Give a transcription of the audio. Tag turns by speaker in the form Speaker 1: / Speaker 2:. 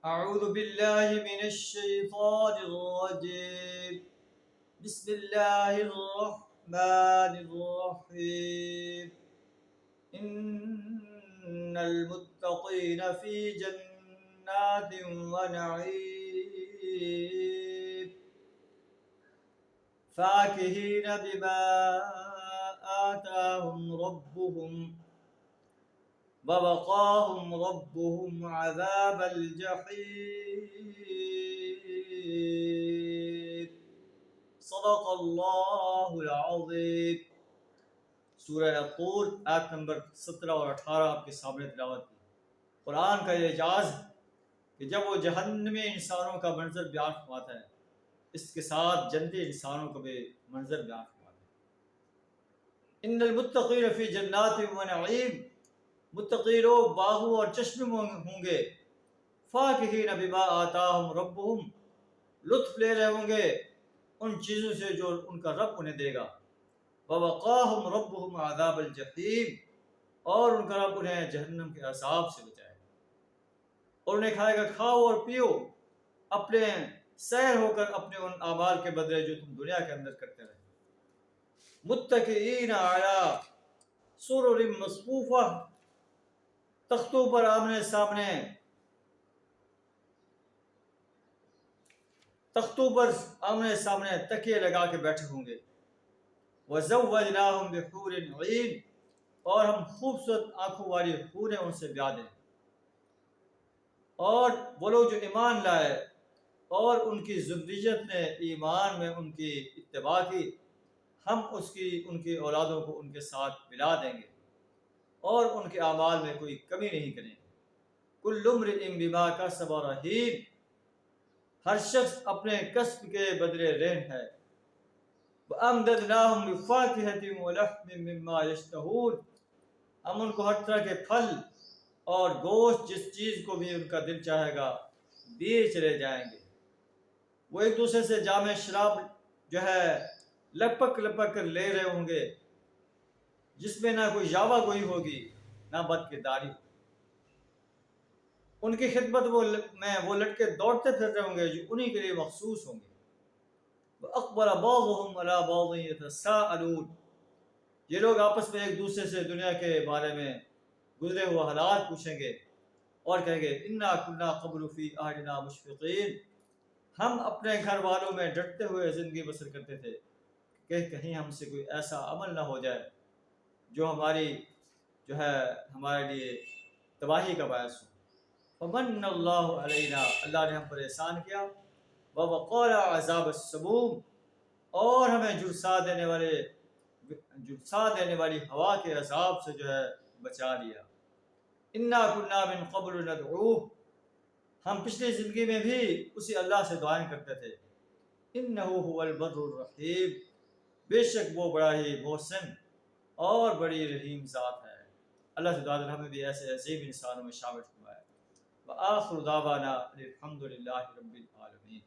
Speaker 1: أعوذ بالله من الشيطان الرجيم. بسم الله الرحمن الرحيم. إن المتقين في جنات ونعيم فاكهين بما آتاهم ربهم ووقاهم ربهم عذاب الجحيم. صدق اللہ العظیم. سورہ طور آیت نمبر 17 اور 18 آپ کے سامنے تلاوت کی. قرآن کا یہ اعجاز کہ جب وہ جہنمی انسانوں کا منظر بیان فرماتا ہے، اس کے ساتھ جنتی انسانوں کا بھی منظر بیان فرماتا ہے. ان المتقین فی جنات و نعیم، متقی لوگ باغوں اور چشمے ہوں گے. فاکہین بما آتاہم ربہم، لطف لے رہے ہوں گے ان چیزوں سے جو ان کا رب انہیں دے گا. ووقاہم ربہم عذاب الجحیم، اور ان کا رب انہیں جہنم کے عذاب سے بچائے گا. اور انہیں کھائے گا کھاؤ اور پیو، اپنے سیر ہو کر اپنے ان اعمال کے بدلے جو تم دنیا کے اندر کرتے رہے. متکئین علی سرر مصفوفہ، تختوں پر آمنے سامنے، تکیے لگا کے بیٹھے ہوں گے. وَزَوَّجْنَاهُمْ بِحُورٍ عِينٍ، اور ہم خوبصورت آنکھوں والی حوریں ان سے بیاہ دیں. اور وہ لوگ جو ایمان لائے اور ان کی ذریت نے ایمان میں ان کی اتباع کی، ہم ان کی اولادوں کو ان کے ساتھ ملا دیں گے اور ان کے اعمال میں کوئی کمی نہیں کریں گے. کل امرئ بما کسب رہین، ہر شخص اپنے کسب کے بدلے رہن ہے. وَأَمْدَدْنَاهُمْ بِفَاكِهَةٍ وَلَحْمٍ مِّمَّا يَشْتَهُونَ، ہم ان کو ہر طرح کے پھل اور گوشت جس چیز کو بھی ان کا دل چاہے گا دیے چلے جائیں گے. وہ ایک دوسرے سے جام شراب جو ہے لپک کر لے رہے ہوں گے، جس میں نہ کوئی یاوہ گوئی ہوگی نہ بد کرداری. ان کی خدمت میں وہ لڑکے دوڑتے پھر رہے ہوں گے جو انہی کے لیے مخصوص ہوں گے. وَأَقْبَلَ بَعْضُهُمْ عَلَى بَعْضٍ يَتَسَاءَلُونَ، یہ لوگ آپس میں ایک دوسرے سے دنیا کے بارے میں گزرے ہوئے حالات پوچھیں گے اور کہیں گے اِنَّا كُنَّا قَبْلُ فِي أَهْلِنَا مُشْفِقِينَ، ہم اپنے گھر والوں میں ڈرتے ہوئے زندگی بسر کرتے تھے کہ کہیں ہم سے کوئی ایسا عمل نہ ہو جائے جو ہمارے لیے تباہی کا باعث ہو. فمن اللہ علینا، اللہ نے ہم پر احسان کیا. ووقانا عذاب السموم، اور ہمیں جھلسا دینے والی ہوا کے عذاب سے بچا لیا. انا کنا من قبل ندعوہ، ہم پچھلی زندگی میں بھی اسی اللہ سے دعائیں کرتے تھے. انہ هو البر الرحیم، بے شک وہ بڑا ہی محسن اور بڑی رحیم ذات ہے. اللہ سے دعا ہمیں بھی ایسے عظیم انسانوں میں شامل فرمائے. وآخر دعوانا الحمد للہ رب العالمین.